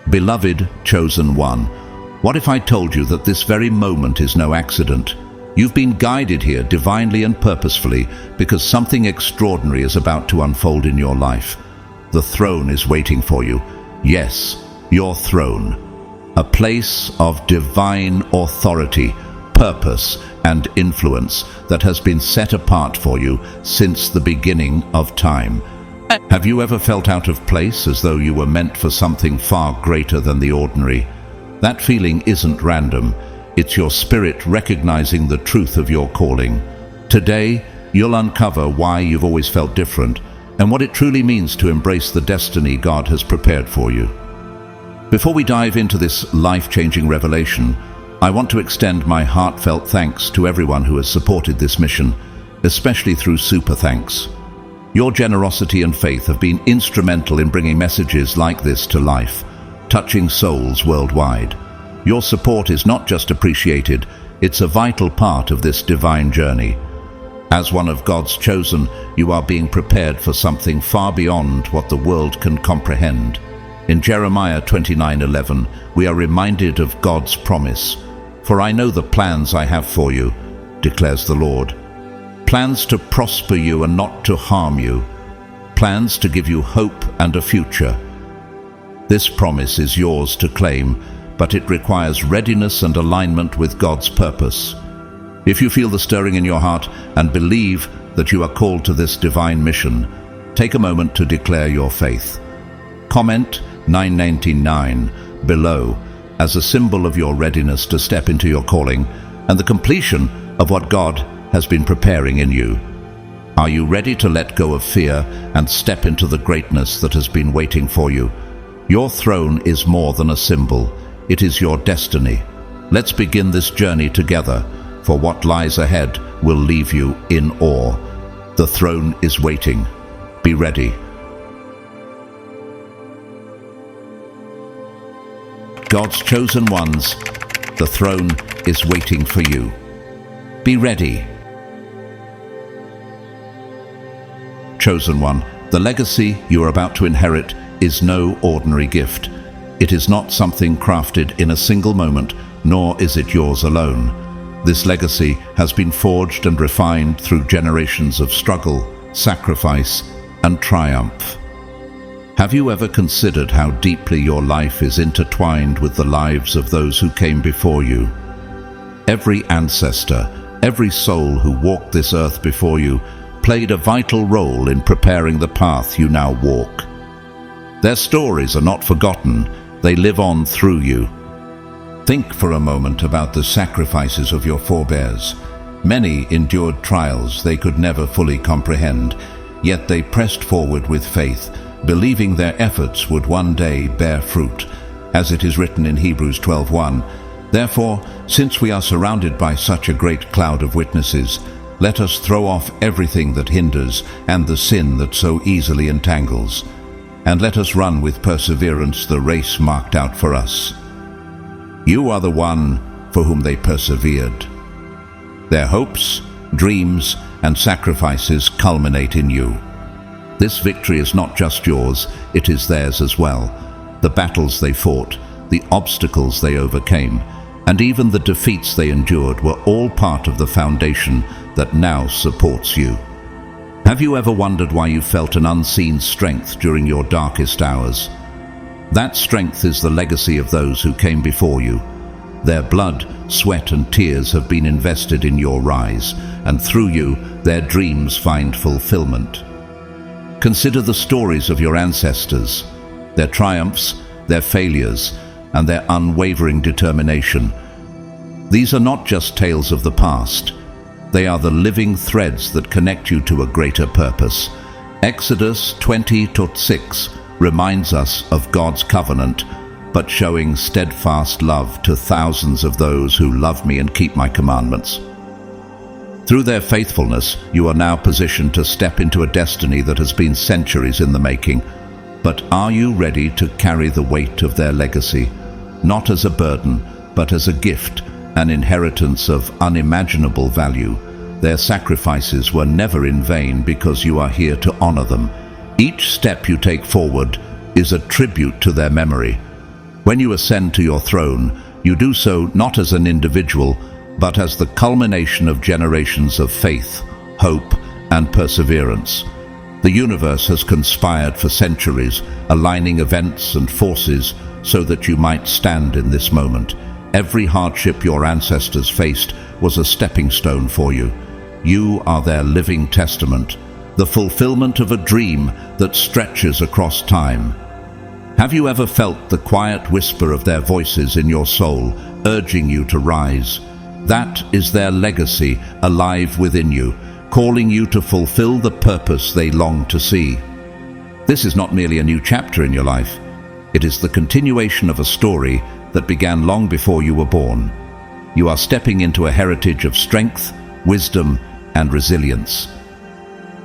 Beloved chosen one, what if I told you that this very moment is no accident? You've been guided here divinely and purposefully because something extraordinary is about to unfold in your life. The throne is waiting for you. Yes, your throne. A place of divine authority, purpose, and influence that has been set apart for you since the beginning of time. Have you ever felt out of place, as though you were meant for something far greater than the ordinary? That feeling isn't random. It's your spirit recognizing the truth of your calling. Today, you'll uncover why you've always felt different and what it truly means to embrace the destiny God has prepared for you. Before we dive into this life-changing revelation, I want to extend my heartfelt thanks to everyone who has supported this mission, especially through super thanks. Your generosity and faith have been instrumental in bringing messages like this to life, touching souls worldwide. Your support is not just appreciated, it's a vital part of this divine journey. As one of God's chosen, you are being prepared for something far beyond what the world can comprehend. In Jeremiah 29:11, we are reminded of God's promise. For I know the plans I have for you, declares the Lord. Plans to prosper you and not to harm you. Plans to give you hope and a future. This promise is yours to claim, but it requires readiness and alignment with God's purpose. If you feel the stirring in your heart and believe that you are called to this divine mission, take a moment to declare your faith. Comment 999 below as a symbol of your readiness to step into your calling and the completion of what God has been preparing in you. Are you ready to let go of fear and step into the greatness that has been waiting for you? Your throne is more than a symbol. It is your destiny. Let's begin this journey together, for what lies ahead will leave you in awe. The throne is waiting. Be ready. God's chosen ones, the throne is waiting for you. Be ready. Chosen one, the legacy you are about to inherit is no ordinary gift. It is not something crafted in a single moment, nor is it yours alone. This legacy has been forged and refined through generations of struggle, sacrifice, and triumph. Have you ever considered how deeply your life is intertwined with the lives of those who came before you? Every ancestor, every soul who walked this earth before you, played a vital role in preparing the path you now walk. Their stories are not forgotten, they live on through you. Think for a moment about the sacrifices of your forebears. Many endured trials they could never fully comprehend, yet they pressed forward with faith, believing their efforts would one day bear fruit, as it is written in Hebrews 12:1. Therefore, since we are surrounded by such a great cloud of witnesses, let us throw off everything that hinders and the sin that so easily entangles, and let us run with perseverance the race marked out for us. You are the one for whom they persevered. Their hopes, dreams, and sacrifices culminate in you. This victory is not just yours, it is theirs as well. The battles they fought, the obstacles they overcame, and even the defeats they endured were all part of the foundation that now supports you. Have you ever wondered why you felt an unseen strength during your darkest hours? That strength is the legacy of those who came before you. Their blood, sweat, and tears have been invested in your rise, and through you, their dreams find fulfillment. Consider the stories of your ancestors, their triumphs, their failures, and their unwavering determination. These are not just tales of the past. They are the living threads that connect you to a greater purpose. Exodus 20:6 reminds us of God's covenant, but showing steadfast love to thousands of those who love me and keep my commandments. Through their faithfulness, you are now positioned to step into a destiny that has been centuries in the making. But are you ready to carry the weight of their legacy? Not as a burden, but as a gift, an inheritance of unimaginable value. Their sacrifices were never in vain because you are here to honor them. Each step you take forward is a tribute to their memory. When you ascend to your throne, you do so not as an individual, but as the culmination of generations of faith, hope, and perseverance. The universe has conspired for centuries, aligning events and forces so that you might stand in this moment. Every hardship your ancestors faced was a stepping stone for you. You are their living testament, the fulfillment of a dream that stretches across time. Have you ever felt the quiet whisper of their voices in your soul, urging you to rise? That is their legacy, alive within you, calling you to fulfill the purpose they long to see. This is not merely a new chapter in your life. It is the continuation of a story that began long before you were born. You are stepping into a heritage of strength, wisdom, and resilience.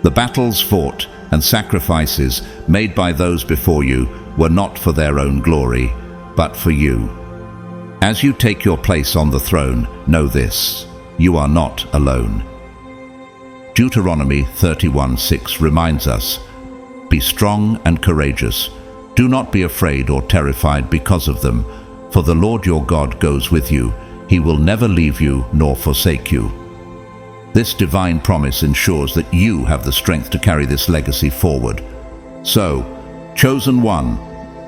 The battles fought and sacrifices made by those before you were not for their own glory, but for you. As you take your place on the throne, know this: you are not alone. Deuteronomy 31:6 reminds us, "Be strong and courageous. Do not be afraid or terrified because of them, for the Lord your God goes with you. He will never leave you nor forsake you." This divine promise ensures that you have the strength to carry this legacy forward. So, chosen one,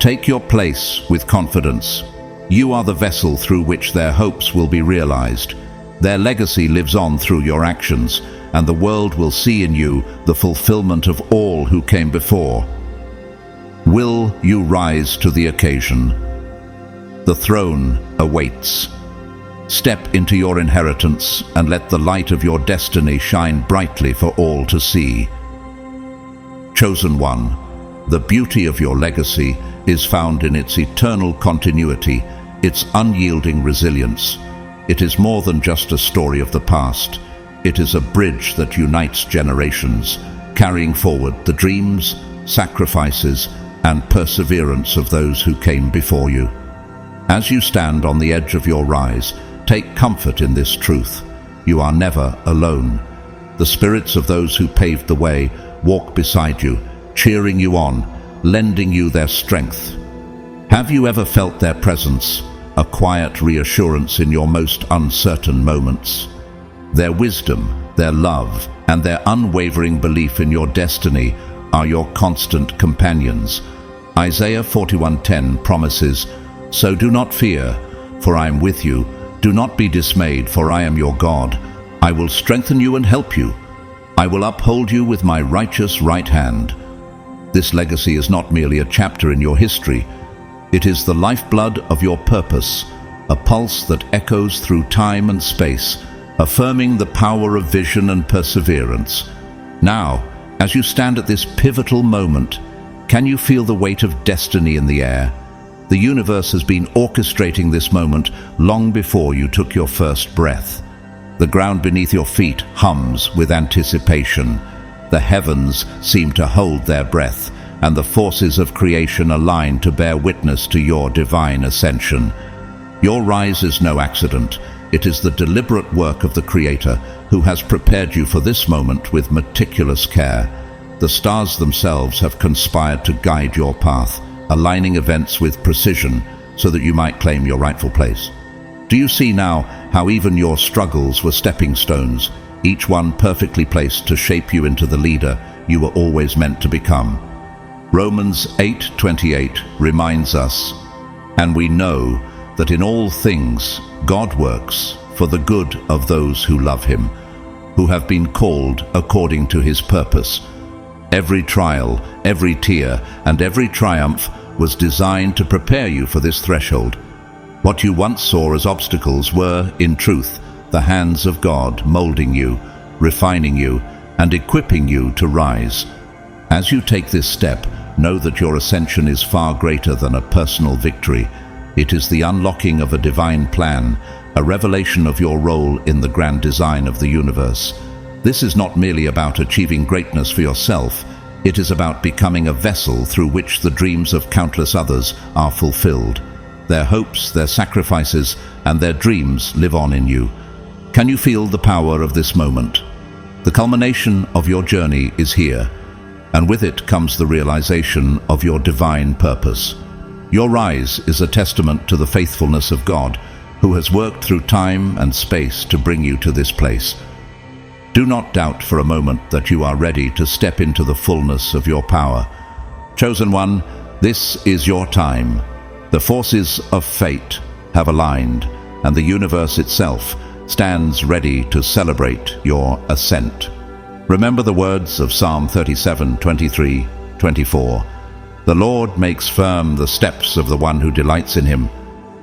take your place with confidence. You are the vessel through which their hopes will be realized. Their legacy lives on through your actions, and the world will see in you the fulfillment of all who came before. Will you rise to the occasion? The throne awaits. Step into your inheritance and let the light of your destiny shine brightly for all to see. Chosen one, the beauty of your legacy is found in its eternal continuity, its unyielding resilience. It is more than just a story of the past. It is a bridge that unites generations, carrying forward the dreams, sacrifices, and perseverance of those who came before you. As you stand on the edge of your rise, take comfort in this truth: you are never alone. The spirits of those who paved the way walk beside you, cheering you on, lending you their strength. Have you ever felt their presence, a quiet reassurance in your most uncertain moments? Their wisdom, their love, and their unwavering belief in your destiny are your constant companions. Isaiah 41:10 promises, "So do not fear, for I am with you. Do not be dismayed, for I am your God. I will strengthen you and help you. I will uphold you with my righteous right hand." This legacy is not merely a chapter in your history. It is the lifeblood of your purpose, a pulse that echoes through time and space, affirming the power of vision and perseverance. Now, as you stand at this pivotal moment, can you feel the weight of destiny in the air? The universe has been orchestrating this moment long before you took your first breath. The ground beneath your feet hums with anticipation. The heavens seem to hold their breath, and the forces of creation align to bear witness to your divine ascension. Your rise is no accident. It is the deliberate work of the Creator, who has prepared you for this moment with meticulous care. The stars themselves have conspired to guide your path, aligning events with precision so that you might claim your rightful place. Do you see now how even your struggles were stepping stones, each one perfectly placed to shape you into the leader you were always meant to become? Romans 8:28 reminds us, "And we know that in all things God works for the good of those who love him, who have been called according to his purpose." Every trial, every tear, and every triumph was designed to prepare you for this threshold. What you once saw as obstacles were, in truth, the hands of God molding you, refining you, and equipping you to rise. As you take this step, know that your ascension is far greater than a personal victory. It is the unlocking of a divine plan, a revelation of your role in the grand design of the universe. This is not merely about achieving greatness for yourself. It is about becoming a vessel through which the dreams of countless others are fulfilled. Their hopes, their sacrifices, and their dreams live on in you. Can you feel the power of this moment? The culmination of your journey is here, and with it comes the realization of your divine purpose. Your rise is a testament to the faithfulness of God, who has worked through time and space to bring you to this place. Do not doubt for a moment that you are ready to step into the fullness of your power. Chosen one, this is your time. The forces of fate have aligned, and the universe itself stands ready to celebrate your ascent. Remember the words of Psalm 37:23-24. The Lord makes firm the steps of the one who delights in him.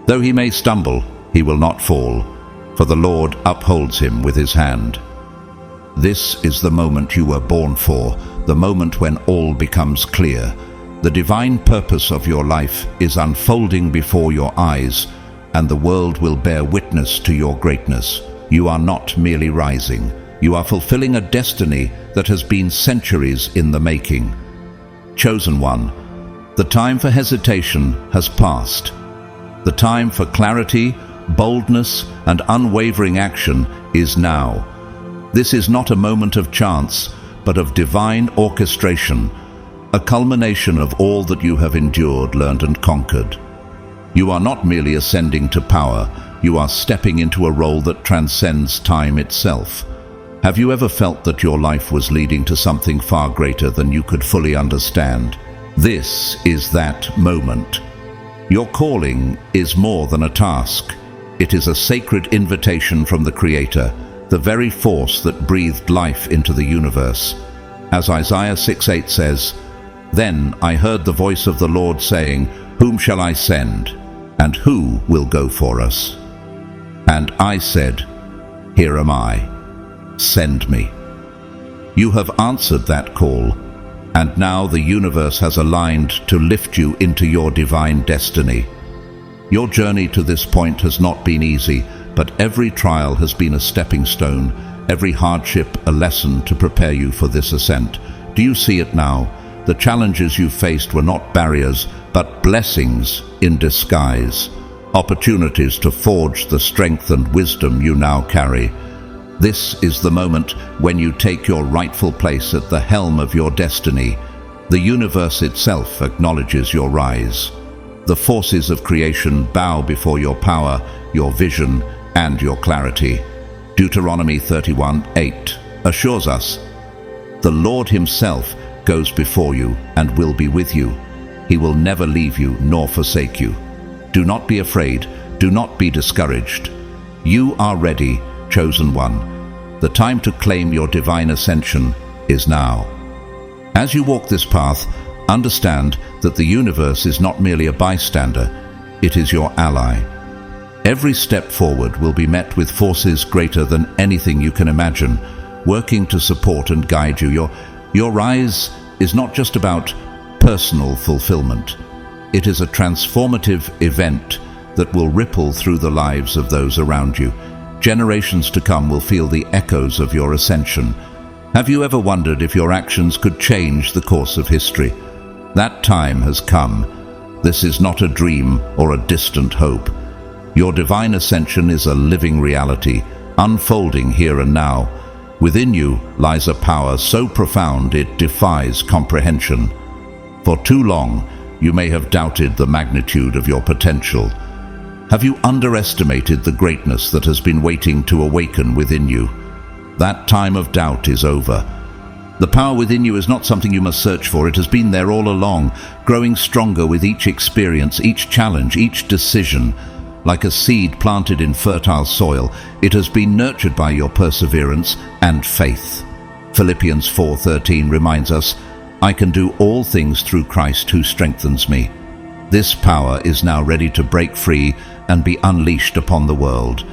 Though he may stumble, he will not fall, for the Lord upholds him with his hand. This is the moment you were born for, the moment when all becomes clear. The divine purpose of your life is unfolding before your eyes, and the world will bear witness to your greatness. You are not merely rising. You are fulfilling a destiny that has been centuries in the making. Chosen one, the time for hesitation has passed. The time for clarity, boldness, and unwavering action is now. This is not a moment of chance, but of divine orchestration, a culmination of all that you have endured, learned, and conquered. You are not merely ascending to power, you are stepping into a role that transcends time itself. Have you ever felt that your life was leading to something far greater than you could fully understand? This is that moment. Your calling is more than a task. It is a sacred invitation from the Creator, the very force that breathed life into the universe. As Isaiah 6:8 says, "Then I heard the voice of the Lord saying, 'Whom shall I send? And who will go for us?' And I said, 'Here am I. Send me.'" You have answered that call, and now the universe has aligned to lift you into your divine destiny. Your journey to this point has not been easy, but every trial has been a stepping stone, every hardship a lesson to prepare you for this ascent. Do you see it now? The challenges you faced were not barriers, but blessings in disguise, opportunities to forge the strength and wisdom you now carry. This is the moment when you take your rightful place at the helm of your destiny. The universe itself acknowledges your rise. The forces of creation bow before your power, your vision, and your clarity. Deuteronomy 31:8 assures us, "The Lord himself goes before you and will be with you. He will never leave you nor forsake you." Do not be afraid. Do not be discouraged. You are ready, chosen one. The time to claim your divine ascension is now. As you walk this path, understand that the universe is not merely a bystander, it is your ally. Every step forward will be met with forces greater than anything you can imagine, working to support and guide you. Your rise is not just about personal fulfillment. It is a transformative event that will ripple through the lives of those around you. Generations to come will feel the echoes of your ascension. Have you ever wondered if your actions could change the course of history? That time has come. This is not a dream or a distant hope. Your divine ascension is a living reality, unfolding here and now. Within you lies a power so profound it defies comprehension. For too long, you may have doubted the magnitude of your potential. Have you underestimated the greatness that has been waiting to awaken within you? That time of doubt is over. The power within you is not something you must search for. It has been there all along, growing stronger with each experience, each challenge, each decision. Like a seed planted in fertile soil, it has been nurtured by your perseverance and faith. Philippians 4:13 reminds us, "I can do all things through Christ who strengthens me." This power is now ready to break free and be unleashed upon the world.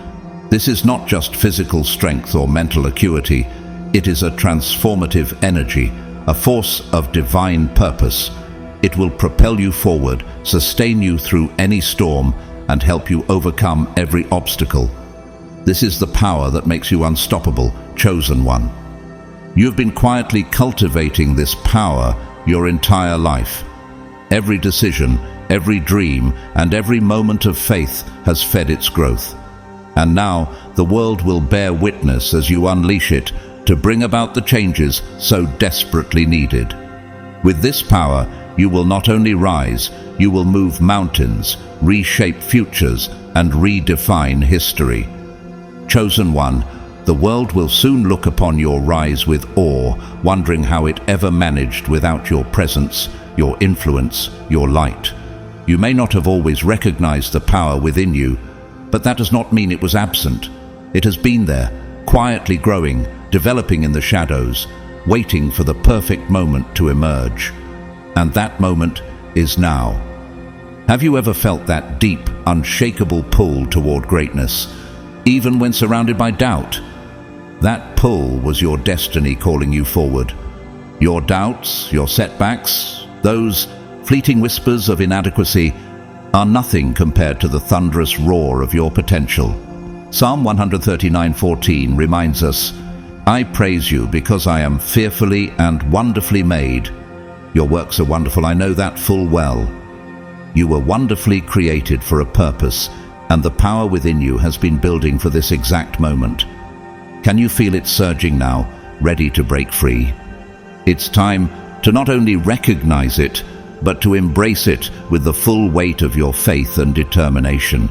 This is not just physical strength or mental acuity. It is a transformative energy, a force of divine purpose. It will propel you forward, sustain you through any storm, and help you overcome every obstacle. This is the power that makes you unstoppable, chosen one. You've been quietly cultivating this power your entire life. Every decision, every dream, and every moment of faith has fed its growth. And now the world will bear witness as you unleash it to bring about the changes so desperately needed. With this power, You will not only rise, you will move mountains, reshape futures, and redefine history. Chosen one, the world will soon look upon your rise with awe, wondering how it ever managed without your presence, your influence, your light. You may not have always recognized the power within you, but that does not mean it was absent. It has been there, quietly growing, developing in the shadows, waiting for the perfect moment to emerge. And that moment is now. Have you ever felt that deep, unshakable pull toward greatness, even when surrounded by doubt? That pull was your destiny calling you forward. Your doubts, your setbacks, those fleeting whispers of inadequacy are nothing compared to the thunderous roar of your potential. Psalm 139:14 reminds us, "I praise you because I am fearfully and wonderfully made. Your works are wonderful, I know that full well." You were wonderfully created for a purpose, and the power within you has been building for this exact moment. Can you feel it surging now, ready to break free? It's time to not only recognize it, but to embrace it with the full weight of your faith and determination.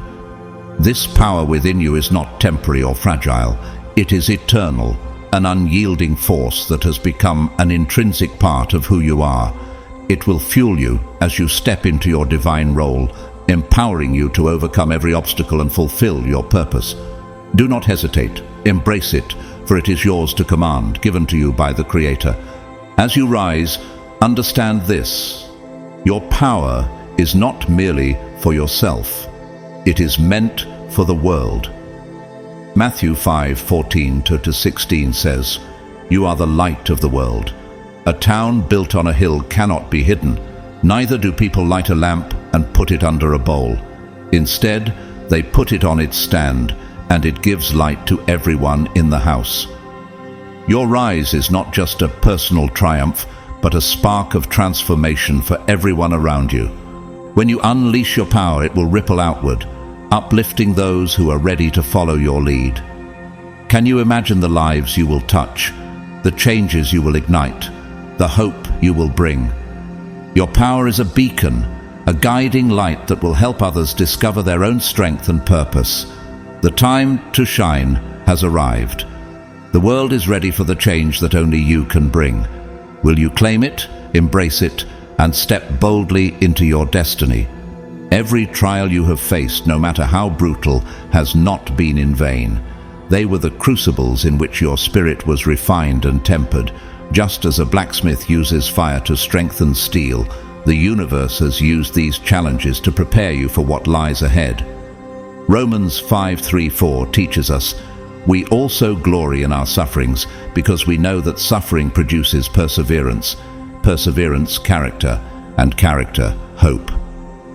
This power within you is not temporary or fragile. It is eternal, an unyielding force that has become an intrinsic part of who you are. It will fuel you as you step into your divine role, empowering you to overcome every obstacle and fulfill your purpose. Do not hesitate. Embrace it, for it is yours to command, given to you by the Creator. As you rise, understand this: your power is not merely for yourself. It is meant for the world. Matthew 5:14-16 says, "You are the light of the world. A town built on a hill cannot be hidden. Neither do people light a lamp and put it under a bowl. Instead, they put it on its stand, and it gives light to everyone in the house." Your rise is not just a personal triumph, but a spark of transformation for everyone around you. When you unleash your power, it will ripple outward, uplifting those who are ready to follow your lead. Can you imagine the lives you will touch, the changes you will ignite, the hope you will bring? Your power is a beacon, a guiding light that will help others discover their own strength and purpose. The time to shine has arrived. The world is ready for the change that only you can bring. Will you claim it, embrace it, and step boldly into your destiny? Every trial you have faced, no matter how brutal, has not been in vain. They were the crucibles in which your spirit was refined and tempered. Just as a blacksmith uses fire to strengthen steel, the universe has used these challenges to prepare you for what lies ahead. Romans 5:3-4 teaches us, "We also glory in our sufferings, because we know that suffering produces perseverance, perseverance, character, and character, hope."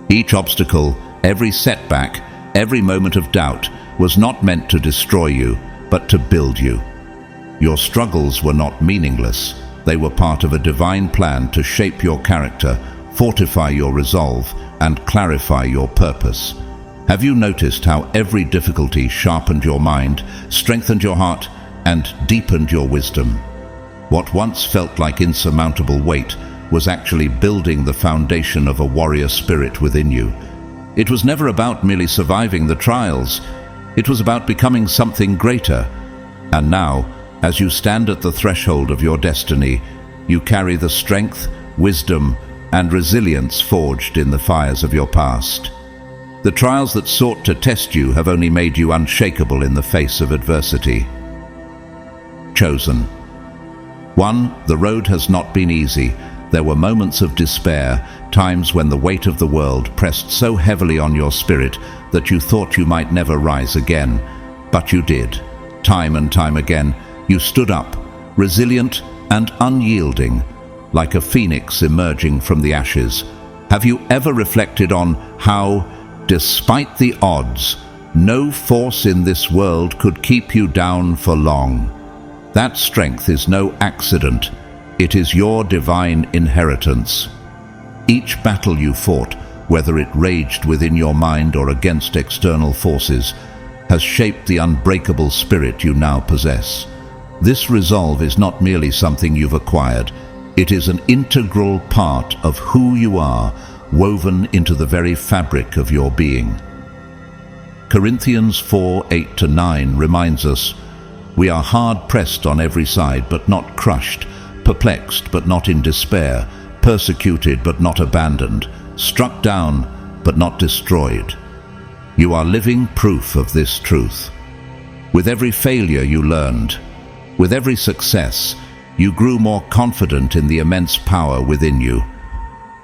Each obstacle, every setback, every moment of doubt was not meant to destroy you, but to build you. Your struggles were not meaningless. They were part of a divine plan to shape your character, fortify your resolve, and clarify your purpose. Have you noticed how every difficulty sharpened your mind, strengthened your heart, and deepened your wisdom? What once felt like insurmountable weight was actually building the foundation of a warrior spirit within you. It was never about merely surviving the trials. It was about becoming something greater. And now, as you stand at the threshold of your destiny, you carry the strength, wisdom, and resilience forged in the fires of your past. The trials that sought to test you have only made you unshakable in the face of adversity. Chosen. 1. The road has not been easy. There were moments of despair, times when the weight of the world pressed so heavily on your spirit that you thought you might never rise again. But you did. Time and time again, you stood up, resilient and unyielding, like a phoenix emerging from the ashes. Have you ever reflected on how, despite the odds, no force in this world could keep you down for long? That strength is no accident. It is your divine inheritance. Each battle you fought, whether it raged within your mind or against external forces, has shaped the unbreakable spirit you now possess. This resolve is not merely something you've acquired. It is an integral part of who you are, woven into the very fabric of your being. Corinthians 4:8-9 reminds us, "We are hard-pressed on every side, but not crushed, perplexed, but not in despair, persecuted, but not abandoned, struck down, but not destroyed." You are living proof of this truth. With every failure you learned, with every success, you grew more confident in the immense power within you.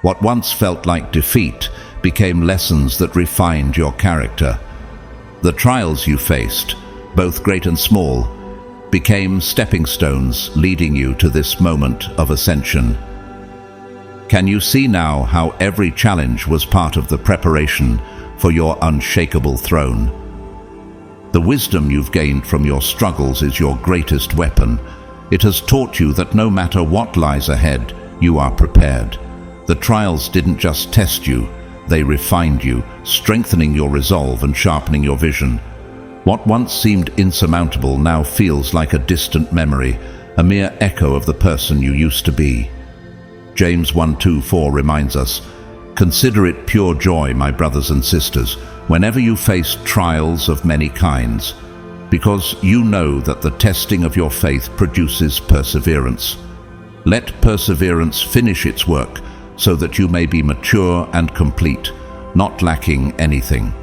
What once felt like defeat became lessons that refined your character. The trials you faced, both great and small, became stepping stones leading you to this moment of ascension. Can you see now how every challenge was part of the preparation for your unshakable throne? The wisdom you've gained from your struggles is your greatest weapon. It has taught you that no matter what lies ahead, you are prepared. The trials didn't just test you, they refined you, strengthening your resolve and sharpening your vision. What once seemed insurmountable now feels like a distant memory, a mere echo of the person you used to be. James 1:2-4 reminds us, "Consider it pure joy, my brothers and sisters, whenever you face trials of many kinds, because you know that the testing of your faith produces perseverance. Let perseverance finish its work, so that you may be mature and complete, not lacking anything."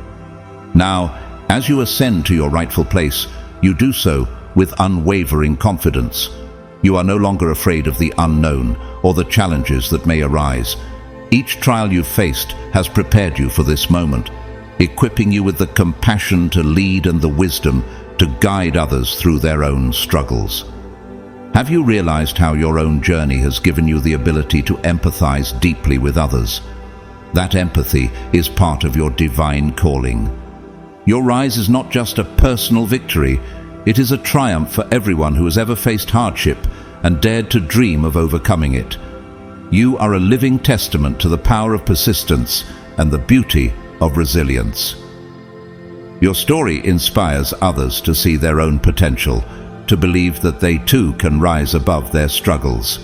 Now, as you ascend to your rightful place, you do so with unwavering confidence. You are no longer afraid of the unknown or the challenges that may arise. Each trial you've faced has prepared you for this moment, equipping you with the compassion to lead and the wisdom to guide others through their own struggles. Have you realized how your own journey has given you the ability to empathize deeply with others? That empathy is part of your divine calling. Your rise is not just a personal victory, it is a triumph for everyone who has ever faced hardship and dared to dream of overcoming it. You are a living testament to the power of persistence and the beauty of resilience. Your story inspires others to see their own potential, to believe that they too can rise above their struggles.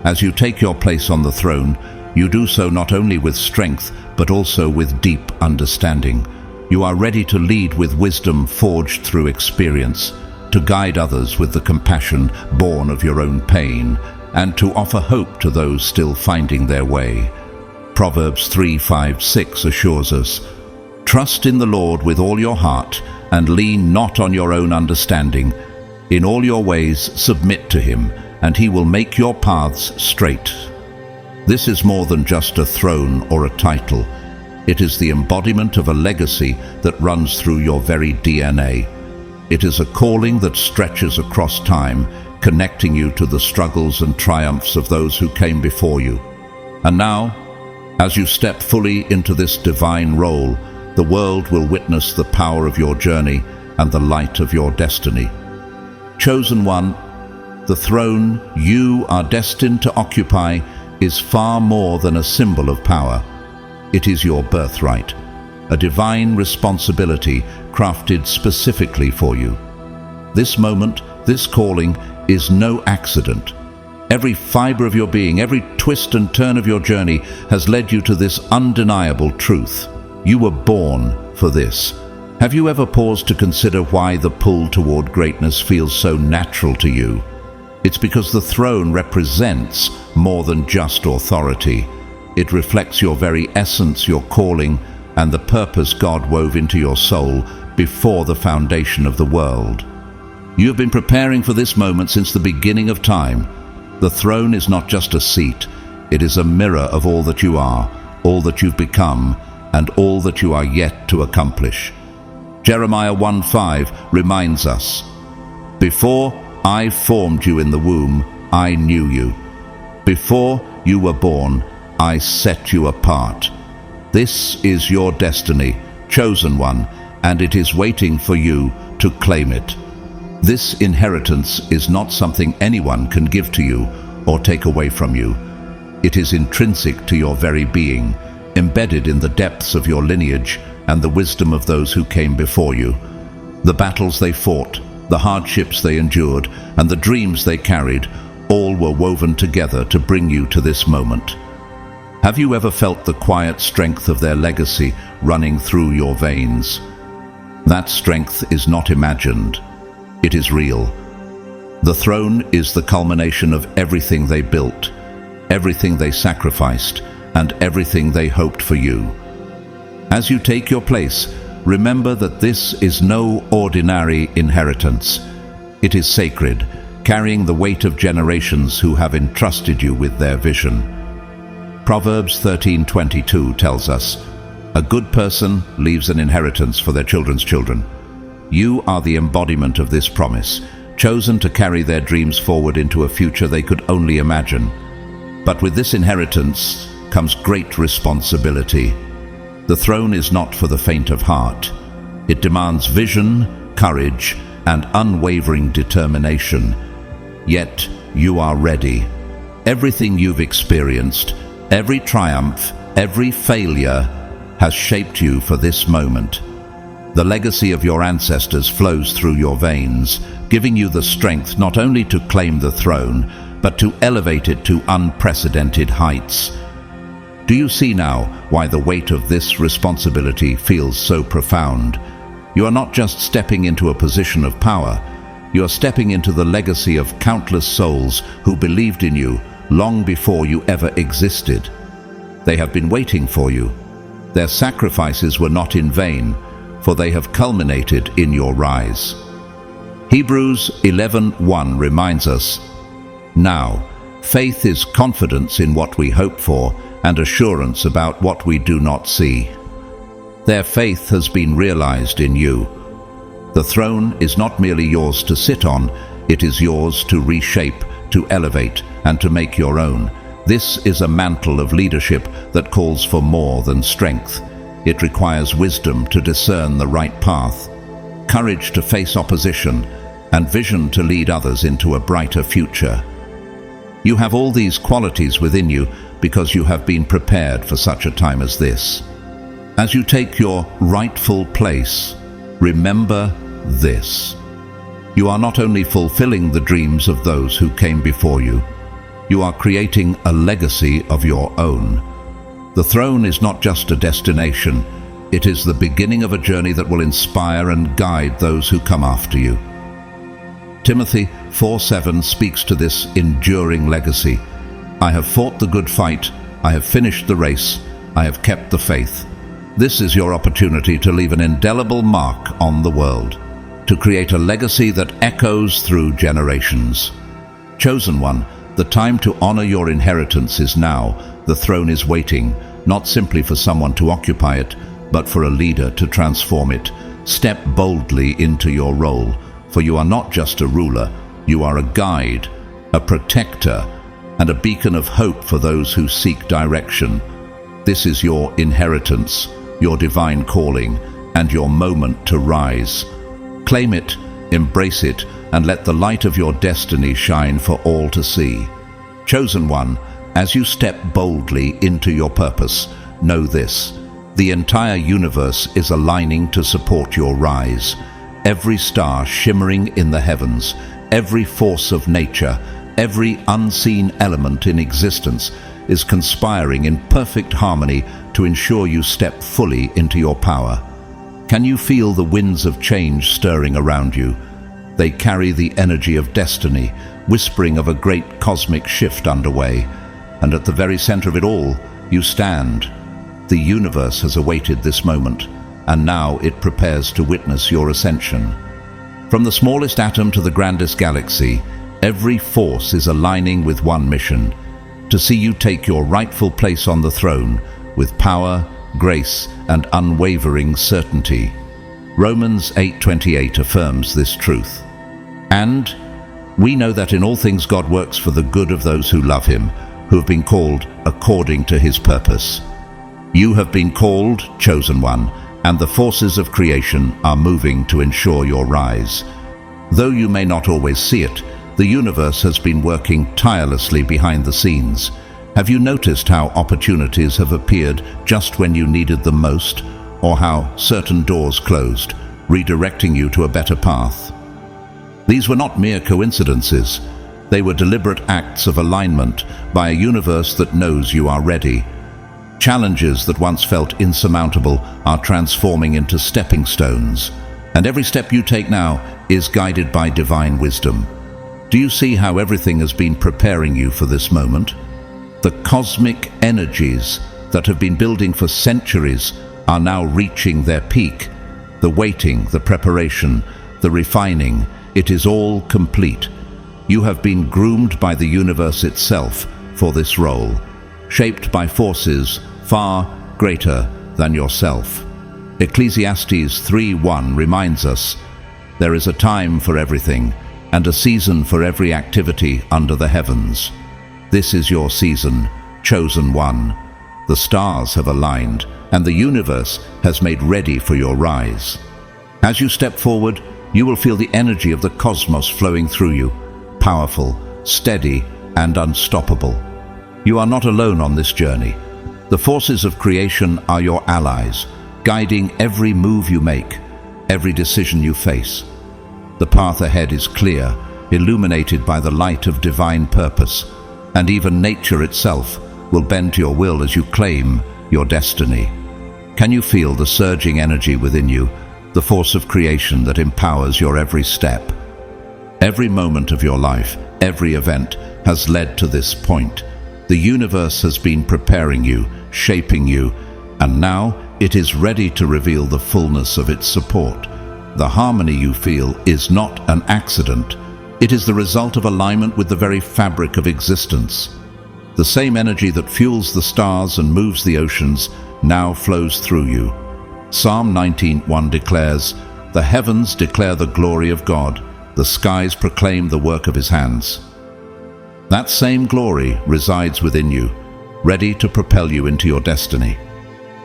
As you take your place on the throne, you do so not only with strength, but also with deep understanding. You are ready to lead with wisdom forged through experience, to guide others with the compassion born of your own pain, and to offer hope to those still finding their way. Proverbs 3:5-6 assures us, "Trust in the Lord with all your heart, and lean not on your own understanding. In all your ways submit to him, and he will make your paths straight." This is more than just a throne or a title. It is the embodiment of a legacy that runs through your very DNA. It is a calling that stretches across time, connecting you to the struggles and triumphs of those who came before you. And now, as you step fully into this divine role, the world will witness the power of your journey and the light of your destiny. Chosen one, the throne you are destined to occupy is far more than a symbol of power. It is your birthright, a divine responsibility crafted specifically for you. This moment, this calling, is no accident. Every fiber of your being, every twist and turn of your journey has led you to this undeniable truth. You were born for this. Have you ever paused to consider why the pull toward greatness feels so natural to you? It's because the throne represents more than just authority. It reflects your very essence, your calling, and the purpose God wove into your soul before the foundation of the world. You have been preparing for this moment since the beginning of time. The throne is not just a seat, it is a mirror of all that you are, all that you've become, and all that you are yet to accomplish. Jeremiah 1:5 reminds us, "Before I formed you in the womb, I knew you. Before you were born, I set you apart." This is your destiny, chosen one, and it is waiting for you to claim it. This inheritance is not something anyone can give to you or take away from you. It is intrinsic to your very being, embedded in the depths of your lineage and the wisdom of those who came before you. The battles they fought, the hardships they endured, and the dreams they carried, all were woven together to bring you to this moment. Have you ever felt the quiet strength of their legacy running through your veins? That strength is not imagined. It is real. The throne is the culmination of everything they built, everything they sacrificed, and everything they hoped for you. As you take your place, remember that this is no ordinary inheritance. It is sacred, carrying the weight of generations who have entrusted you with their vision. Proverbs 13:22 tells us, "A good person leaves an inheritance for their children's children." You are the embodiment of this promise, chosen to carry their dreams forward into a future they could only imagine. But with this inheritance comes great responsibility. The throne is not for the faint of heart. It demands vision, courage, and unwavering determination. Yet you are ready. Everything you've experienced, every triumph, every failure has shaped you for this moment. The legacy of your ancestors flows through your veins, giving you the strength not only to claim the throne, but to elevate it to unprecedented heights. Do you see now why the weight of this responsibility feels so profound? You are not just stepping into a position of power, you are stepping into the legacy of countless souls who believed in you long before you ever existed. They have been waiting for you. Their sacrifices were not in vain, for they have culminated in your rise. Hebrews 11:1 reminds us, "Now, faith is confidence in what we hope for and assurance about what we do not see." Their faith has been realized in you. The throne is not merely yours to sit on, it is yours to reshape, to elevate, and to make your own. This is a mantle of leadership that calls for more than strength. It requires wisdom to discern the right path, courage to face opposition, and vision to lead others into a brighter future. You have all these qualities within you because you have been prepared for such a time as this. As you take your rightful place, remember this. You are not only fulfilling the dreams of those who came before you, you are creating a legacy of your own. The throne is not just a destination, it is the beginning of a journey that will inspire and guide those who come after you. Timothy 4:7 speaks to this enduring legacy. "I have fought the good fight, I have finished the race, I have kept the faith." This is your opportunity to leave an indelible mark on the world, to create a legacy that echoes through generations. Chosen one, the time to honor your inheritance is now. The throne is waiting, not simply for someone to occupy it, but for a leader to transform it. Step boldly into your role, for you are not just a ruler, you are a guide, a protector, and a beacon of hope for those who seek direction. This is your inheritance, your divine calling, and your moment to rise. Claim it, embrace it, and let the light of your destiny shine for all to see. Chosen one, as you step boldly into your purpose, know this: the entire universe is aligning to support your rise. Every star shimmering in the heavens, every force of nature, every unseen element in existence is conspiring in perfect harmony to ensure you step fully into your power. Can you feel the winds of change stirring around you? They carry the energy of destiny, whispering of a great cosmic shift underway. And at the very center of it all, you stand. The universe has awaited this moment, and now it prepares to witness your ascension. From the smallest atom to the grandest galaxy, every force is aligning with one mission: to see you take your rightful place on the throne with power, grace, and unwavering certainty. Romans 8:28 affirms this truth. And we know that in all things God works for the good of those who love him, who have been called according to his purpose. You have been called, chosen one, and the forces of creation are moving to ensure your rise. Though you may not always see it, the universe has been working tirelessly behind the scenes. Have you noticed how opportunities have appeared just when you needed them most, or how certain doors closed, redirecting you to a better path? These were not mere coincidences. They were deliberate acts of alignment by a universe that knows you are ready. Challenges that once felt insurmountable are transforming into stepping stones, and every step you take now is guided by divine wisdom. Do you see how everything has been preparing you for this moment? The cosmic energies that have been building for centuries are now reaching their peak. The waiting, the preparation, the refining, it is all complete. You have been groomed by the universe itself for this role, shaped by forces far greater than yourself. Ecclesiastes 3:1 reminds us, there is a time for everything, and a season for every activity under the heavens. This is your season, chosen one. The stars have aligned, and the universe has made ready for your rise. As you step forward, you will feel the energy of the cosmos flowing through you, powerful, steady, and unstoppable. You are not alone on this journey. The forces of creation are your allies, guiding every move you make, every decision you face. The path ahead is clear, illuminated by the light of divine purpose, and even nature itself will bend to your will as you claim your destiny. Can you feel the surging energy within you, the force of creation that empowers your every step? Every moment of your life, every event has led to this point. The universe has been preparing you, shaping you, and now it is ready to reveal the fullness of its support. The harmony you feel is not an accident. It is the result of alignment with the very fabric of existence. The same energy that fuels the stars and moves the oceans now flows through you. Psalm 19:1 declares, "The heavens declare the glory of God, the skies proclaim the work of his hands." That same glory resides within you, ready to propel you into your destiny.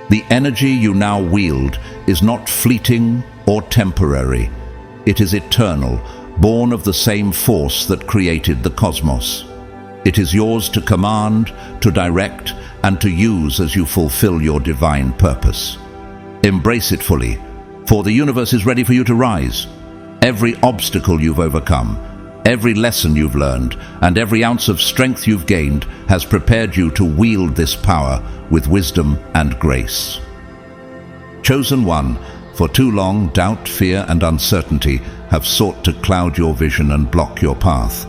The energy you now wield is not fleeting or temporary. It is eternal, born of the same force that created the cosmos. It is yours to command, to direct, and to use as you fulfill your divine purpose. Embrace it fully, for the universe is ready for you to rise. Every obstacle you've overcome, every lesson you've learned, and every ounce of strength you've gained has prepared you to wield this power with wisdom and grace. Chosen one, for too long doubt, fear, and uncertainty have sought to cloud your vision and block your path.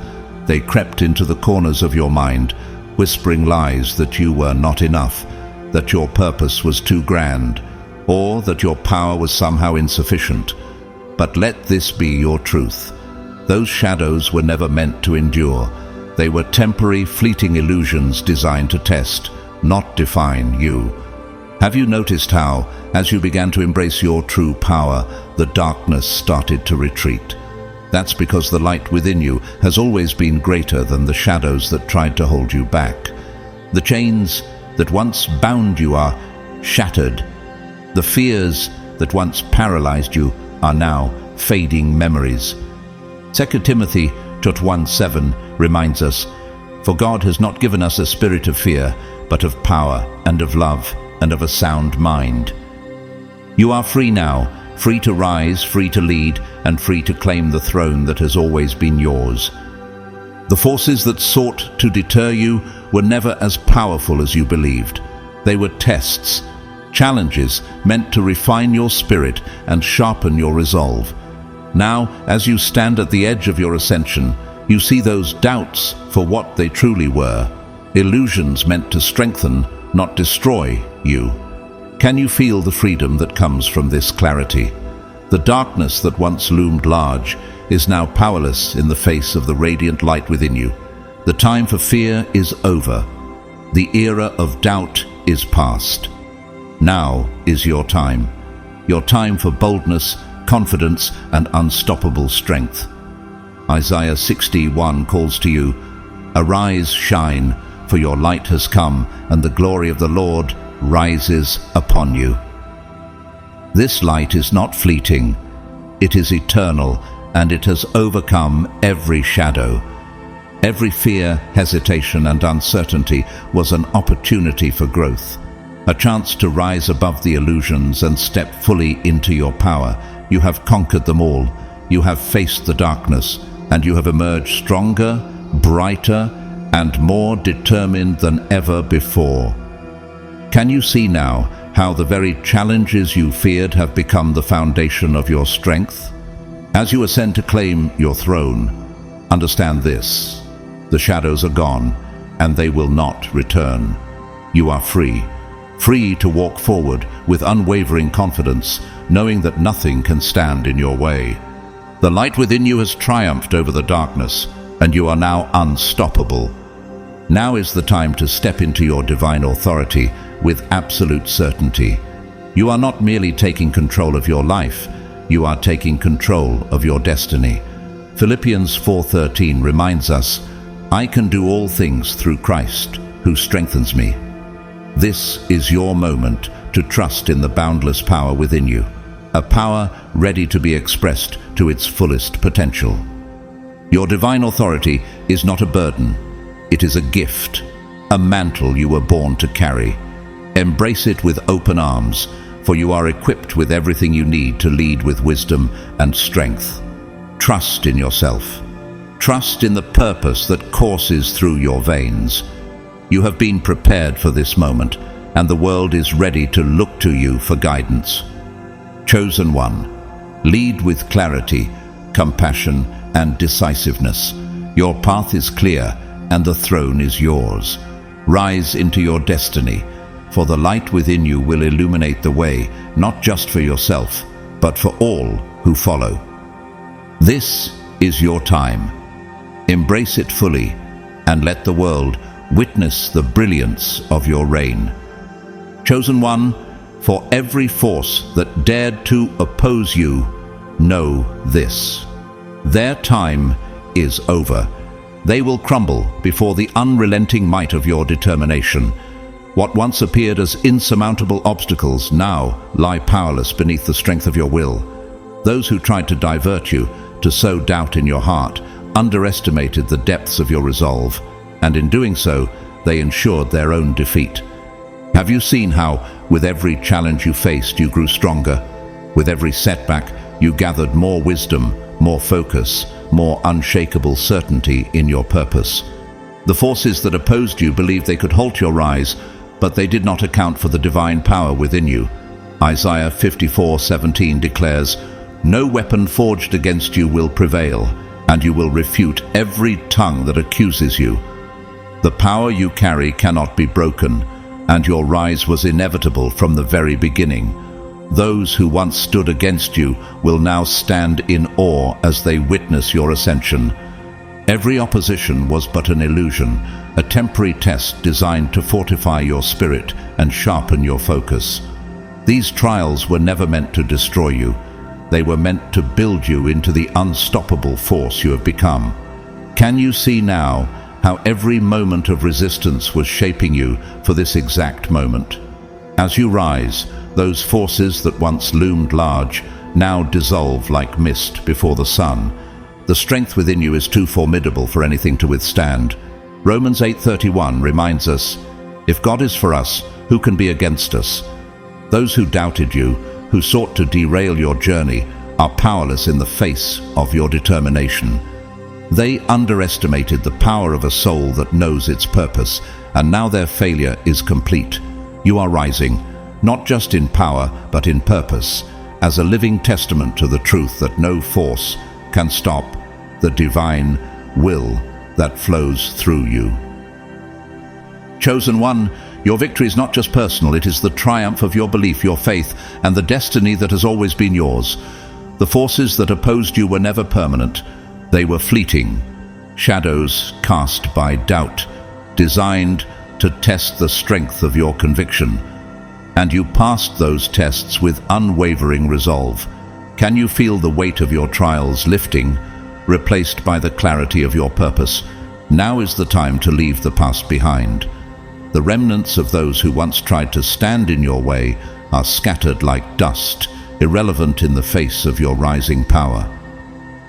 They crept into the corners of your mind, whispering lies that you were not enough, that your purpose was too grand, or that your power was somehow insufficient. But let this be your truth. Those shadows were never meant to endure. They were temporary, fleeting illusions designed to test, not define you. Have you noticed how, as you began to embrace your true power, the darkness started to retreat? That's because the light within you has always been greater than the shadows that tried to hold you back. The chains that once bound you are shattered. The fears that once paralyzed you are now fading memories. 2 Timothy 1:7 reminds us, "For God has not given us a spirit of fear, but of power and of love and of a sound mind." You are free now, free to rise, free to lead, and free to claim the throne that has always been yours. The forces that sought to deter you were never as powerful as you believed. They were tests, challenges meant to refine your spirit and sharpen your resolve. Now, as you stand at the edge of your ascension, you see those doubts for what they truly were, illusions meant to strengthen, not destroy you. Can you feel the freedom that comes from this clarity? The darkness that once loomed large is now powerless in the face of the radiant light within you. The time for fear is over. The era of doubt is past. Now is your time for boldness, confidence, and unstoppable strength. Isaiah 60:1 calls to you, "Arise, shine, for your light has come, and the glory of the Lord rises upon you." This light is not fleeting, it is eternal, and it has overcome every shadow. Every fear, hesitation, and uncertainty was an opportunity for growth, a chance to rise above the illusions and step fully into your power. You have conquered them all. You have faced the darkness, and you have emerged stronger, brighter, and more determined than ever before. Can you see now how the very challenges you feared have become the foundation of your strength? As you ascend to claim your throne, understand this: the shadows are gone, and they will not return. You are free, free to walk forward with unwavering confidence, knowing that nothing can stand in your way. The light within you has triumphed over the darkness, and you are now unstoppable. Now is the time to step into your divine authority with absolute certainty. You are not merely taking control of your life, you are taking control of your destiny. Philippians 4:13 reminds us, "I can do all things through Christ, who strengthens me." This is your moment to trust in the boundless power within you, a power ready to be expressed to its fullest potential. Your divine authority is not a burden, it is a gift, a mantle you were born to carry. Embrace it with open arms, for you are equipped with everything you need to lead with wisdom and strength. Trust in yourself. Trust in the purpose that courses through your veins. You have been prepared for this moment, and the world is ready to look to you for guidance. Chosen one, lead with clarity, compassion, and decisiveness. Your path is clear, and the throne is yours. Rise into your destiny, for the light within you will illuminate the way, not just for yourself, but for all who follow. This is your time. Embrace it fully, and let the world witness the brilliance of your reign. Chosen one, for every force that dared to oppose you, know this: their time is over. They will crumble before the unrelenting might of your determination. What once appeared as insurmountable obstacles now lie powerless beneath the strength of your will. Those who tried to divert you, to sow doubt in your heart, underestimated the depths of your resolve, and in doing so, they ensured their own defeat. Have you seen how, with every challenge you faced, you grew stronger? With every setback, you gathered more wisdom, more focus, more unshakable certainty in your purpose. The forces that opposed you believed they could halt your rise, but they did not account for the divine power within you. Isaiah 54:17 declares, "No weapon forged against you will prevail, and you will refute every tongue that accuses you." The power you carry cannot be broken, and your rise was inevitable from the very beginning. Those who once stood against you will now stand in awe as they witness your ascension. Every opposition was but an illusion, a temporary test designed to fortify your spirit and sharpen your focus. These trials were never meant to destroy you. They were meant to build you into the unstoppable force you have become. Can you see now how every moment of resistance was shaping you for this exact moment? As you rise, those forces that once loomed large now dissolve like mist before the sun. The strength within you is too formidable for anything to withstand. Romans 8:31 reminds us, "If God is for us, who can be against us?" Those who doubted you, who sought to derail your journey, are powerless in the face of your determination. They underestimated the power of a soul that knows its purpose, and now their failure is complete. You are rising, not just in power, but in purpose, as a living testament to the truth that no force can stop the divine will that flows through you. Chosen one, your victory is not just personal, it is the triumph of your belief, your faith, and the destiny that has always been yours. The forces that opposed you were never permanent. They were fleeting, shadows cast by doubt, designed to test the strength of your conviction. And you passed those tests with unwavering resolve. Can you feel the weight of your trials lifting, replaced by the clarity of your purpose? Now is the time to leave the past behind. The remnants of those who once tried to stand in your way are scattered like dust, irrelevant in the face of your rising power.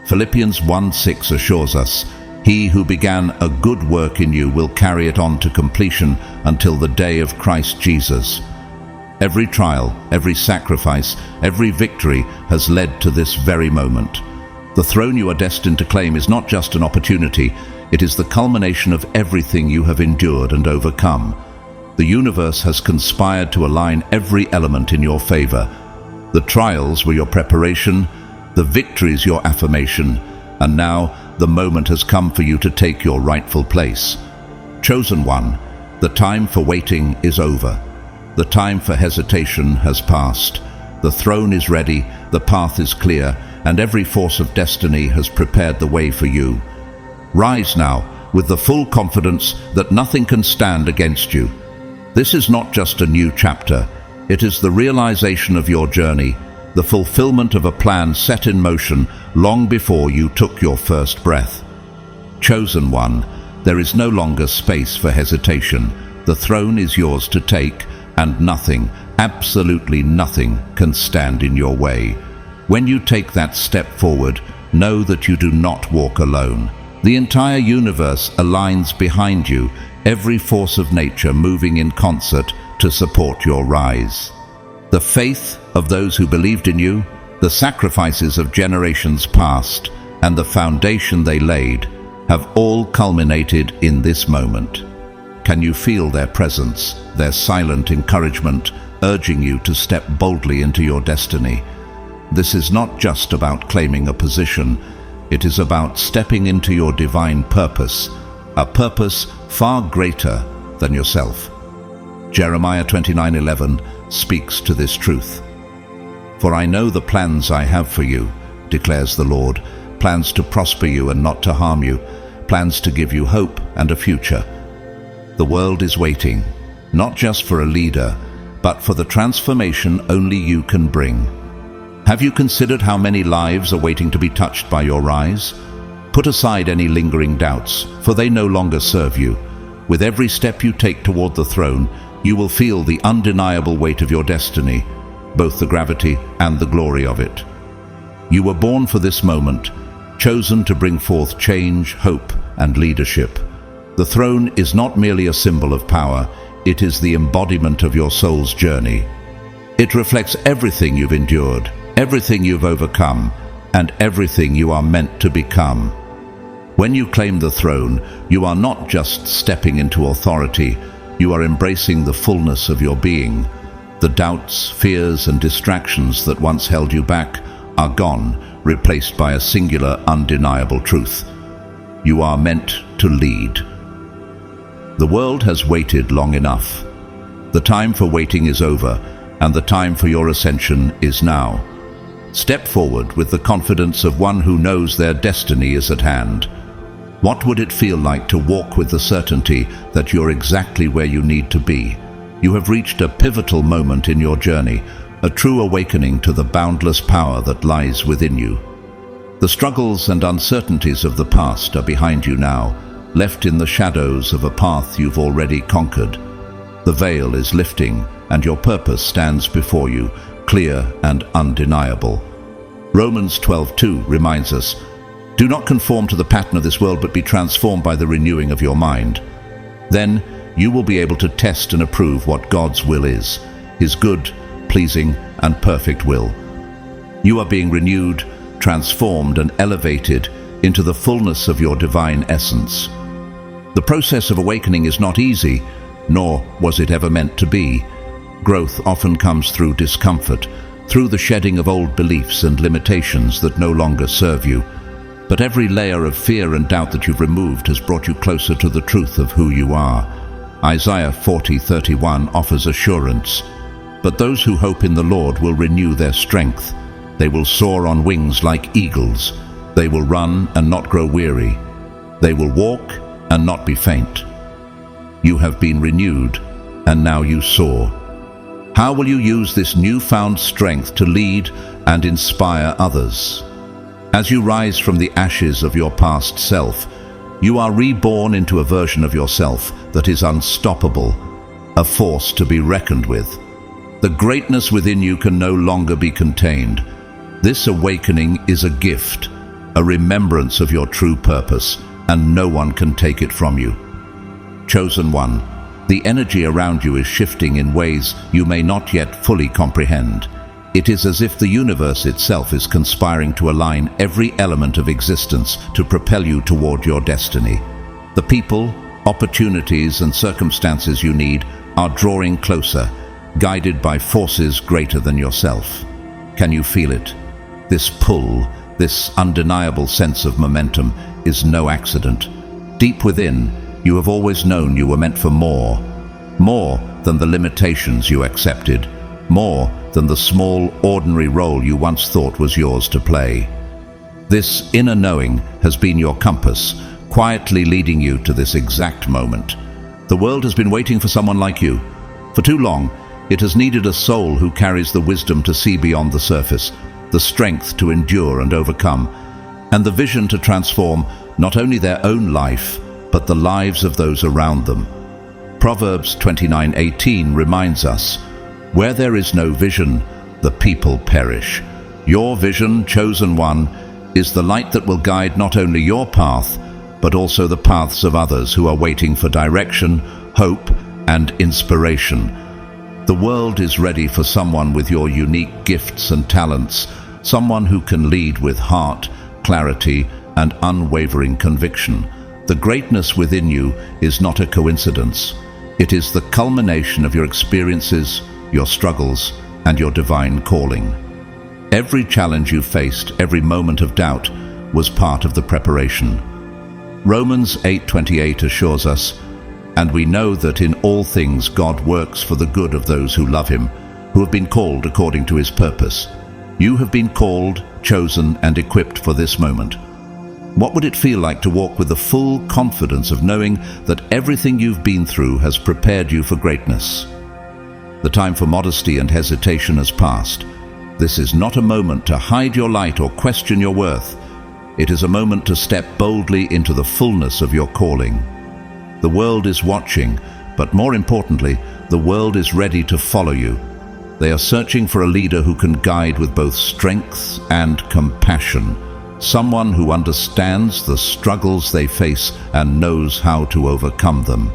Philippians 1:6 assures us, "He who began a good work in you will carry it on to completion until the day of Christ Jesus." Every trial, every sacrifice, every victory has led to this very moment. The throne you are destined to claim is not just an opportunity, It is the culmination of everything you have endured and overcome. The universe has conspired to align every element in your favor. The trials were your preparation, the victories your affirmation, and now the moment has come for you to take your rightful place. Chosen one, the time for waiting is over. The time for hesitation has passed. The throne is ready, the path is clear, and every force of destiny has prepared the way for you. Rise now with the full confidence that nothing can stand against you. This is not just a new chapter. It is the realization of your journey, the fulfillment of a plan set in motion long before you took your first breath. Chosen one, there is no longer space for hesitation. The throne is yours to take, and nothing, absolutely nothing, can stand in your way. When you take that step forward, know that you do not walk alone. The entire universe aligns behind you, every force of nature moving in concert to support your rise. The faith of those who believed in you, the sacrifices of generations past, and the foundation they laid have all culminated in this moment. Can you feel their presence, their silent encouragement, urging you to step boldly into your destiny? This is not just about claiming a position. It is about stepping into your divine purpose, a purpose far greater than yourself. Jeremiah 29:11 speaks to this truth. For I know the plans I have for you, declares the Lord, plans to prosper you and not to harm you, plans to give you hope and a future. The world is waiting, not just for a leader, but for the transformation only you can bring. Have you considered how many lives are waiting to be touched by your rise? Put aside any lingering doubts, for they no longer serve you. With every step you take toward the throne, you will feel the undeniable weight of your destiny, both the gravity and the glory of it. You were born for this moment, chosen to bring forth change, hope, and leadership. The throne is not merely a symbol of power, it is the embodiment of your soul's journey. It reflects everything you've endured, everything you've overcome, and everything you are meant to become. When you claim the throne, you are not just stepping into authority, you are embracing the fullness of your being. The doubts, fears, and distractions that once held you back are gone, replaced by a singular, undeniable truth. You are meant to lead. The world has waited long enough. The time for waiting is over, and the time for your ascension is now. Step forward with the confidence of one who knows their destiny is at hand. What would it feel like to walk with the certainty that you're exactly where you need to be? You have reached a pivotal moment in your journey, a true awakening to the boundless power that lies within you. The struggles and uncertainties of the past are behind you now, left in the shadows of a path you've already conquered. The veil is lifting, and your purpose stands before you, clear and undeniable. Romans 12:2 reminds us, "Do not conform to the pattern of this world, but be transformed by the renewing of your mind. Then you will be able to test and approve what God's will is, His good, pleasing, and perfect will." You are being renewed, transformed, and elevated into the fullness of your divine essence. The process of awakening is not easy, nor was it ever meant to be. Growth often comes through discomfort, through the shedding of old beliefs and limitations that no longer serve you. But every layer of fear and doubt that you've removed has brought you closer to the truth of who you are. Isaiah 40:31 offers assurance. "But those who hope in the Lord will renew their strength. They will soar on wings like eagles. They will run and not grow weary. They will walk and not be faint." You have been renewed, and now you soar. How will you use this newfound strength to lead and inspire others? As you rise from the ashes of your past self, you are reborn into a version of yourself that is unstoppable, a force to be reckoned with. The greatness within you can no longer be contained. This awakening is a gift, a remembrance of your true purpose, and no one can take it from you. Chosen one, the energy around you is shifting in ways you may not yet fully comprehend. It is as if the universe itself is conspiring to align every element of existence to propel you toward your destiny. The people, opportunities, and circumstances you need are drawing closer, guided by forces greater than yourself. Can you feel it? This pull, this undeniable sense of momentum, is no accident. Deep within, you have always known you were meant for more. More than the limitations you accepted. More than the small, ordinary role you once thought was yours to play. This inner knowing has been your compass, quietly leading you to this exact moment. The world has been waiting for someone like you. For too long, it has needed a soul who carries the wisdom to see beyond the surface, the strength to endure and overcome, and the vision to transform not only their own life, but the lives of those around them. Proverbs 29:18 reminds us, "Where there is no vision, the people perish." Your vision, chosen one, is the light that will guide not only your path, but also the paths of others who are waiting for direction, hope, and inspiration. The world is ready for someone with your unique gifts and talents, someone who can lead with heart, clarity, and unwavering conviction. The greatness within you is not a coincidence. It is the culmination of your experiences, your struggles, and your divine calling. Every challenge you faced, every moment of doubt, was part of the preparation. Romans 8:28 assures us, "And we know that in all things God works for the good of those who love him, who have been called according to his purpose." You have been called, chosen, and equipped for this moment. What would it feel like to walk with the full confidence of knowing that everything you've been through has prepared you for greatness? The time for modesty and hesitation has passed. This is not a moment to hide your light or question your worth. It is a moment to step boldly into the fullness of your calling. The world is watching, but more importantly, the world is ready to follow you. They are searching for a leader who can guide with both strength and compassion. Someone who understands the struggles they face and knows how to overcome them.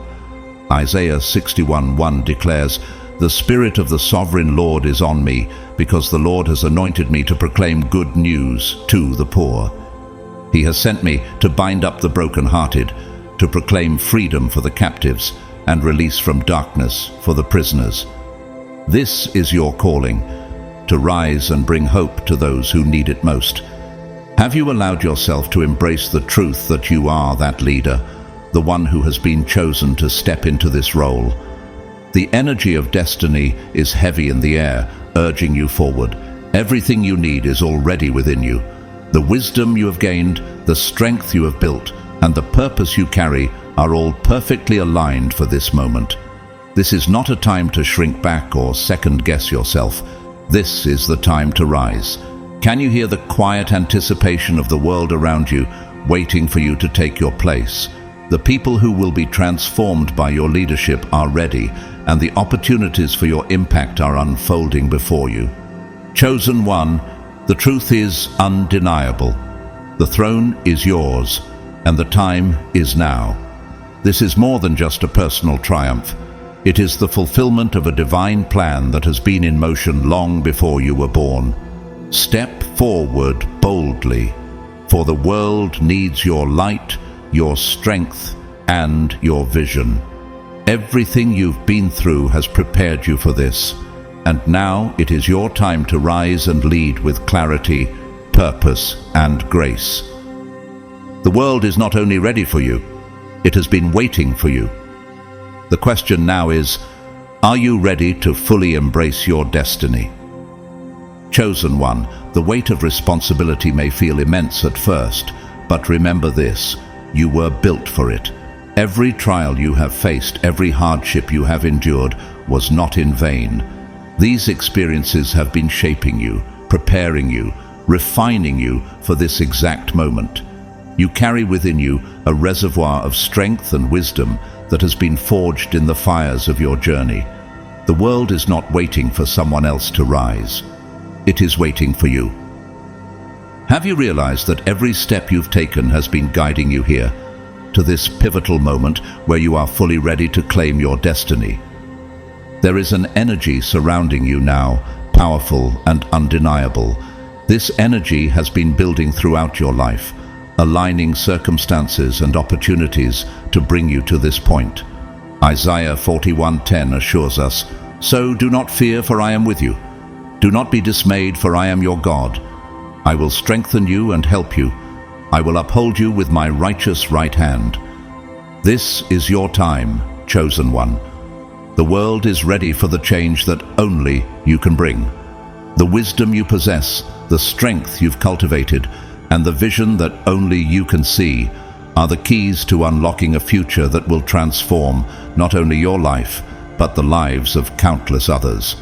Isaiah 61:1 declares, "The Spirit of the Sovereign Lord is on me, because the Lord has anointed me to proclaim good news to the poor. He has sent me to bind up the brokenhearted, to proclaim freedom for the captives, and release from darkness for the prisoners." This is your calling, to rise and bring hope to those who need it most. Have you allowed yourself to embrace the truth that you are that leader, the one who has been chosen to step into this role? The energy of destiny is heavy in the air, urging you forward. Everything you need is already within you. The wisdom you have gained, the strength you have built, and the purpose you carry are all perfectly aligned for this moment. This is not a time to shrink back or second-guess yourself. This is the time to rise. Can you hear the quiet anticipation of the world around you, waiting for you to take your place? The people who will be transformed by your leadership are ready, and the opportunities for your impact are unfolding before you. Chosen one, the truth is undeniable. The throne is yours, and the time is now. This is more than just a personal triumph. It is the fulfillment of a divine plan that has been in motion long before you were born. Step forward boldly, for the world needs your light, your strength, and your vision. Everything you've been through has prepared you for this, and now it is your time to rise and lead with clarity, purpose, and grace. The world is not only ready for you, it has been waiting for you. The question now is, are you ready to fully embrace your destiny? Chosen one, the weight of responsibility may feel immense at first, but remember this, you were built for it. Every trial you have faced, every hardship you have endured, was not in vain. These experiences have been shaping you, preparing you, refining you for this exact moment. You carry within you a reservoir of strength and wisdom that has been forged in the fires of your journey. The world is not waiting for someone else to rise. It is waiting for you. Have you realized that every step you've taken has been guiding you here, to this pivotal moment where you are fully ready to claim your destiny? There is an energy surrounding you now, powerful and undeniable. This energy has been building throughout your life, aligning circumstances and opportunities to bring you to this point. Isaiah 41:10 assures us, "So do not fear, for I am with you. Do not be dismayed, for I am your God. I will strengthen you and help you. I will uphold you with my righteous right hand." This is your time, chosen one. The world is ready for the change that only you can bring. The wisdom you possess, the strength you've cultivated, and the vision that only you can see are the keys to unlocking a future that will transform not only your life, but the lives of countless others.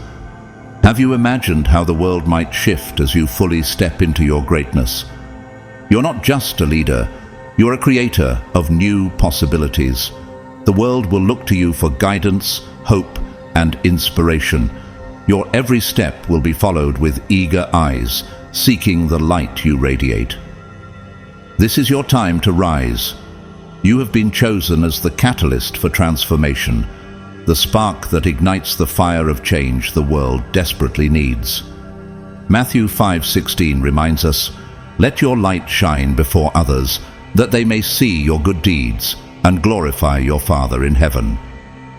Have you imagined how the world might shift as you fully step into your greatness? You're not just a leader, you're a creator of new possibilities. The world will look to you for guidance, hope, and inspiration. Your every step will be followed with eager eyes, seeking the light you radiate. This is your time to rise. You have been chosen as the catalyst for transformation, the spark that ignites the fire of change the world desperately needs. Matthew 5:16 reminds us, "Let your light shine before others, that they may see your good deeds and glorify your Father in heaven."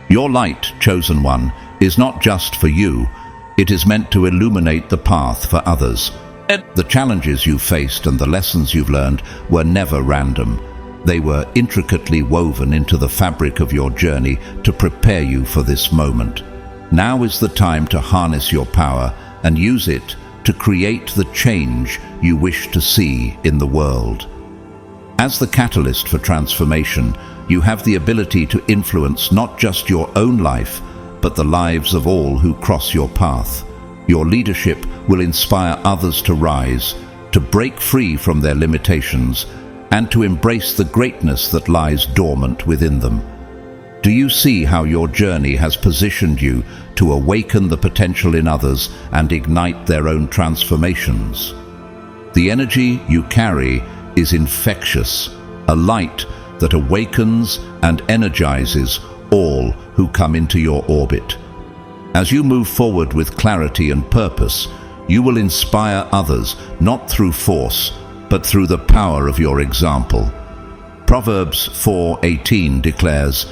Your light, chosen one, is not just for you. It is meant to illuminate the path for others. The challenges you faced and the lessons you've learned were never random. They were intricately woven into the fabric of your journey to prepare you for this moment. Now is the time to harness your power and use it to create the change you wish to see in the world. As the catalyst for transformation, you have the ability to influence not just your own life, but the lives of all who cross your path. Your leadership will inspire others to rise, to break free from their limitations, and to embrace the greatness that lies dormant within them. Do you see how your journey has positioned you to awaken the potential in others and ignite their own transformations? The energy you carry is infectious, a light that awakens and energizes all who come into your orbit. As you move forward with clarity and purpose, you will inspire others not through force, but through the power of your example. Proverbs 4:18 declares,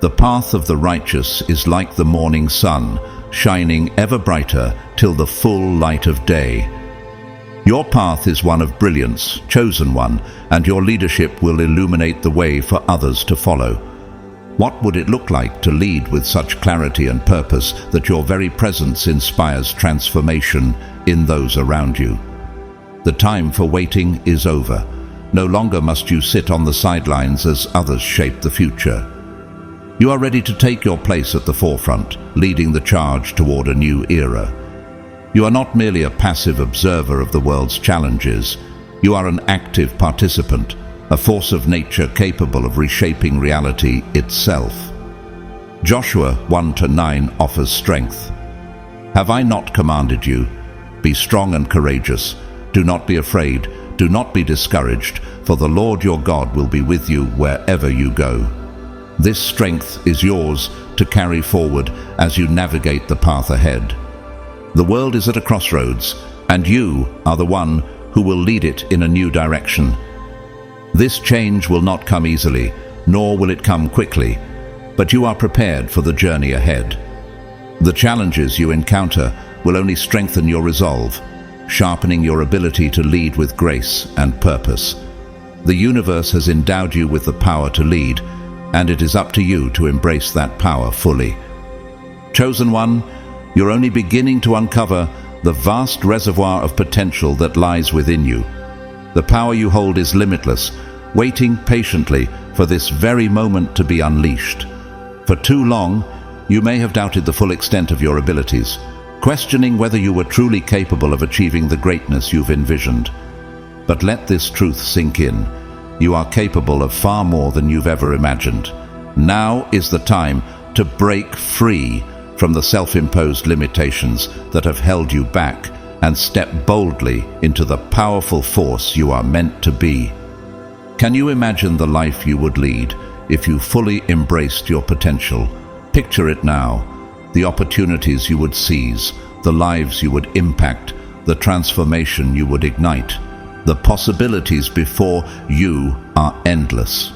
"The path of the righteous is like the morning sun, shining ever brighter till the full light of day." Your path is one of brilliance, chosen one, and your leadership will illuminate the way for others to follow. What would it look like to lead with such clarity and purpose that your very presence inspires transformation in those around you? The time for waiting is over. No longer must you sit on the sidelines as others shape the future. You are ready to take your place at the forefront, leading the charge toward a new era. You are not merely a passive observer of the world's challenges. You are an active participant, a force of nature capable of reshaping reality itself. Joshua 1-9 offers strength. "Have I not commanded you? Be strong and courageous. Do not be afraid. Do not be discouraged, for the Lord your God will be with you wherever you go." This strength is yours to carry forward as you navigate the path ahead. The world is at a crossroads, and you are the one who will lead it in a new direction. This change will not come easily, nor will it come quickly, but you are prepared for the journey ahead. The challenges you encounter will only strengthen your resolve, sharpening your ability to lead with grace and purpose. The universe has endowed you with the power to lead, and it is up to you to embrace that power fully. Chosen one, you're only beginning to uncover the vast reservoir of potential that lies within you. The power you hold is limitless, waiting patiently for this very moment to be unleashed. For too long, you may have doubted the full extent of your abilities, questioning whether you were truly capable of achieving the greatness you've envisioned. But let this truth sink in. You are capable of far more than you've ever imagined. Now is the time to break free from the self-imposed limitations that have held you back and step boldly into the powerful force you are meant to be. Can you imagine the life you would lead if you fully embraced your potential? Picture it now, the opportunities you would seize, the lives you would impact, the transformation you would ignite. The possibilities before you are endless.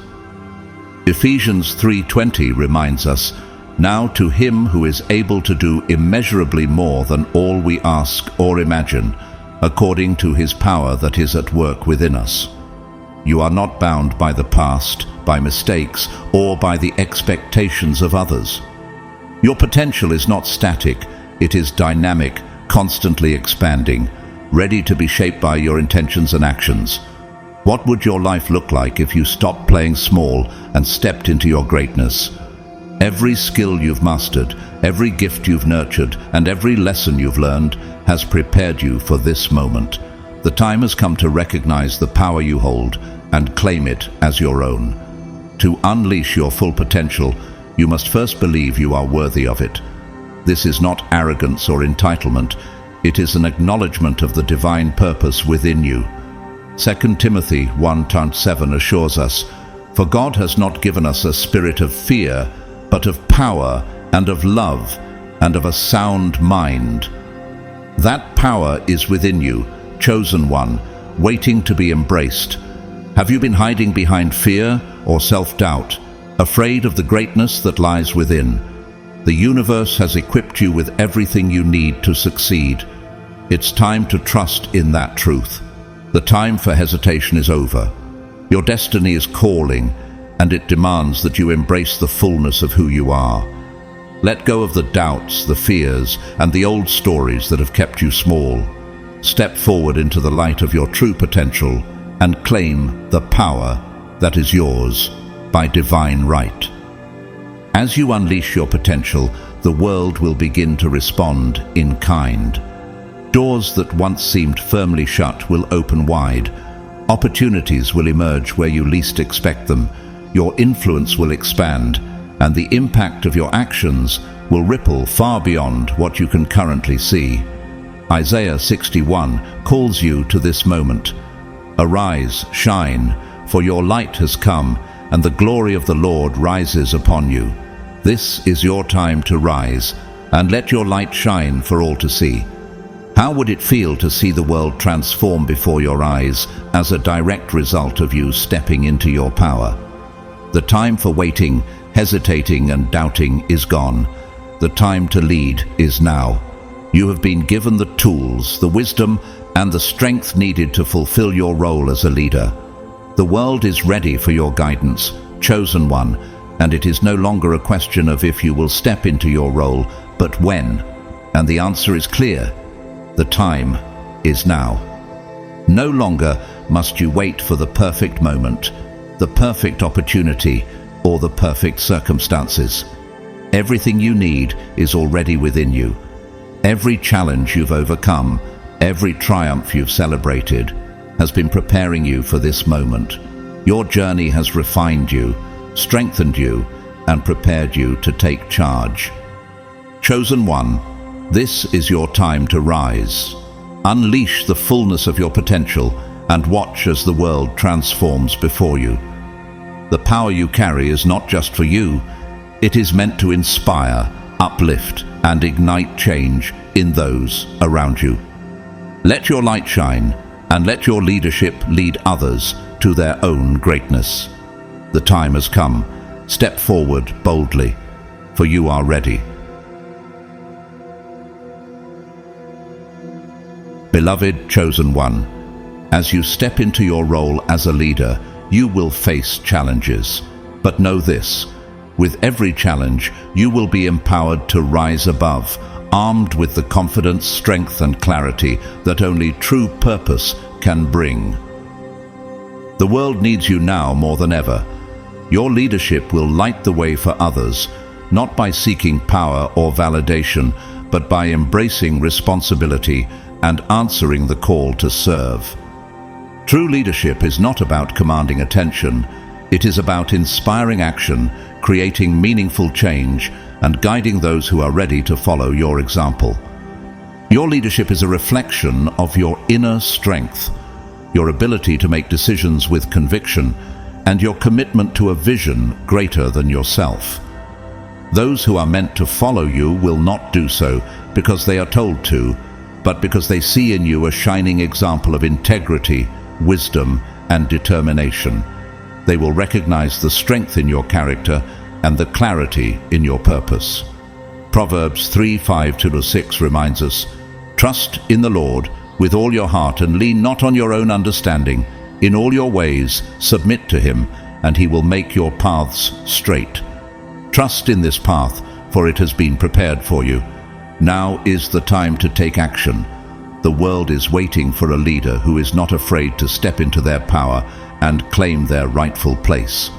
Ephesians 3:20 reminds us, "Now to him who is able to do immeasurably more than all we ask or imagine, according to his power that is at work within us." You are not bound by the past, by mistakes, or by the expectations of others. Your potential is not static, it is dynamic, constantly expanding, ready to be shaped by your intentions and actions. What would your life look like if you stopped playing small and stepped into your greatness? Every skill you've mastered, every gift you've nurtured, and every lesson you've learned has prepared you for this moment. The time has come to recognize the power you hold and claim it as your own. To unleash your full potential, you must first believe you are worthy of it. This is not arrogance or entitlement. It is an acknowledgement of the divine purpose within you. 2 Timothy 1:7 assures us, "For God has not given us a spirit of fear, but of power and of love and of a sound mind." That power is within you, chosen one, waiting to be embraced. Have you been hiding behind fear or self-doubt, afraid of the greatness that lies within? The universe has equipped you with everything you need to succeed. It's time to trust in that truth. The time for hesitation is over. Your destiny is calling, and it demands that you embrace the fullness of who you are. Let go of the doubts, the fears, and the old stories that have kept you small. Step forward into the light of your true potential and claim the power that is yours by divine right. As you unleash your potential, the world will begin to respond in kind. Doors that once seemed firmly shut will open wide. Opportunities will emerge where you least expect them. Your influence will expand, and the impact of your actions will ripple far beyond what you can currently see. Isaiah 61 calls you to this moment. "Arise, shine, for your light has come, and the glory of the Lord rises upon you." This is your time to rise, and let your light shine for all to see. How would it feel to see the world transform before your eyes as a direct result of you stepping into your power? The time for waiting, hesitating, and doubting is gone. The time to lead is now. You have been given the tools, the wisdom, and the strength needed to fulfill your role as a leader. The world is ready for your guidance, chosen one, and it is no longer a question of if you will step into your role, but when. And the answer is clear. The time is now. No longer must you wait for the perfect moment, the perfect opportunity, or the perfect circumstances. Everything you need is already within you. Every challenge you've overcome, every triumph you've celebrated, has been preparing you for this moment. Your journey has refined you, strengthened you, and prepared you to take charge. Chosen one, this is your time to rise. Unleash the fullness of your potential and watch as the world transforms before you. The power you carry is not just for you. It is meant to inspire, uplift, and ignite change in those around you. Let your light shine, and let your leadership lead others to their own greatness. The time has come. Step forward boldly, for you are ready. Beloved chosen one, as you step into your role as a leader, you will face challenges. But know this, with every challenge, you will be empowered to rise above, armed with the confidence, strength, and clarity that only true purpose can bring. The world needs you now more than ever. Your leadership will light the way for others, not by seeking power or validation, but by embracing responsibility and answering the call to serve. True leadership is not about commanding attention. It is about inspiring action, creating meaningful change, and guiding those who are ready to follow your example. Your leadership is a reflection of your inner strength, your ability to make decisions with conviction, and your commitment to a vision greater than yourself. Those who are meant to follow you will not do so because they are told to, but because they see in you a shining example of integrity, wisdom, and determination. They will recognize the strength in your character and the clarity in your purpose. Proverbs 3:5-6 reminds us, "Trust in the Lord with all your heart and lean not on your own understanding. In all your ways submit to him, and he will make your paths straight." Trust in this path, for it has been prepared for you. Now is the time to take action. The world is waiting for a leader who is not afraid to step into their power and claim their rightful place.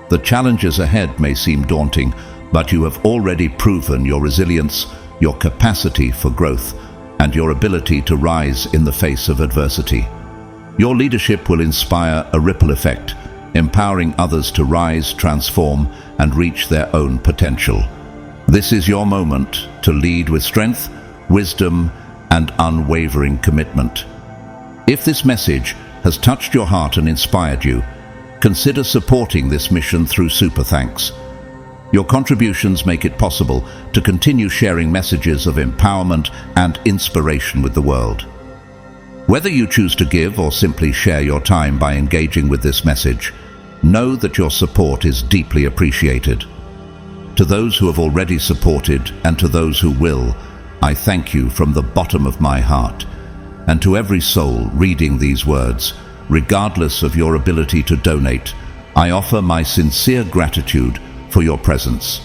The challenges ahead may seem daunting, but you have already proven your resilience, your capacity for growth, and your ability to rise in the face of adversity. Your leadership will inspire a ripple effect, empowering others to rise, transform, and reach their own potential. This is your moment to lead with strength, wisdom, and unwavering commitment. If this message has touched your heart and inspired you, consider supporting this mission through Super Thanks. Your contributions make it possible to continue sharing messages of empowerment and inspiration with the world. Whether you choose to give or simply share your time by engaging with this message, know that your support is deeply appreciated. To those who have already supported and to those who will, I thank you from the bottom of my heart. And to every soul reading these words, regardless of your ability to donate, I offer my sincere gratitude for your presence.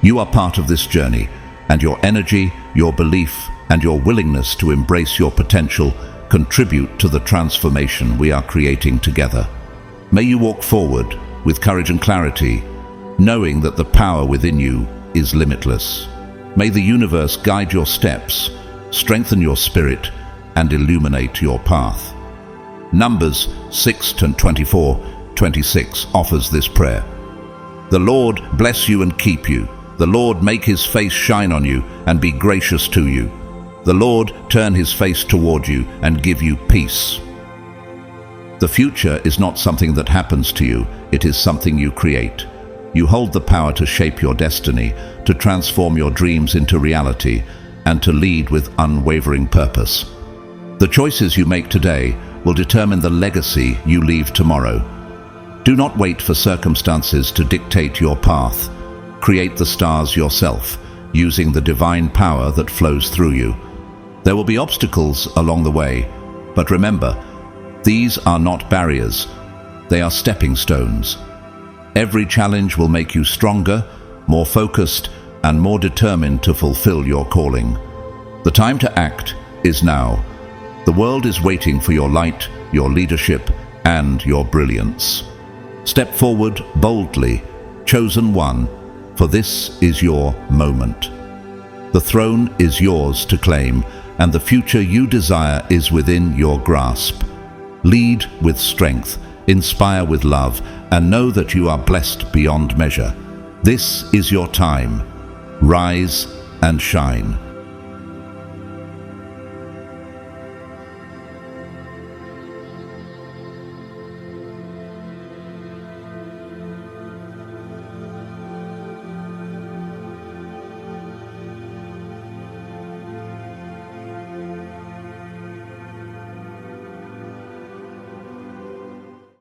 You are part of this journey, and your energy, your belief, and your willingness to embrace your potential contribute to the transformation we are creating together. May you walk forward with courage and clarity, knowing that the power within you is limitless. May the universe guide your steps, strengthen your spirit, and illuminate your path. Numbers 6:24-26 offers this prayer. The Lord bless you and keep you. The Lord make his face shine on you and be gracious to you. The Lord turn his face toward you and give you peace. The future is not something that happens to you, it is something you create. You hold the power to shape your destiny, to transform your dreams into reality, and to lead with unwavering purpose. The choices you make today will determine the legacy you leave tomorrow. Do not wait for circumstances to dictate your path. Create the stars yourself, using the divine power that flows through you. There will be obstacles along the way, but remember, these are not barriers, they are stepping stones. Every challenge will make you stronger, more focused, and more determined to fulfill your calling. The time to act is now. The world is waiting for your light, your leadership, and your brilliance. Step forward boldly, chosen one, for this is your moment. The throne is yours to claim, and the future you desire is within your grasp. Lead with strength, inspire with love, and know that you are blessed beyond measure. This is your time. Rise and shine.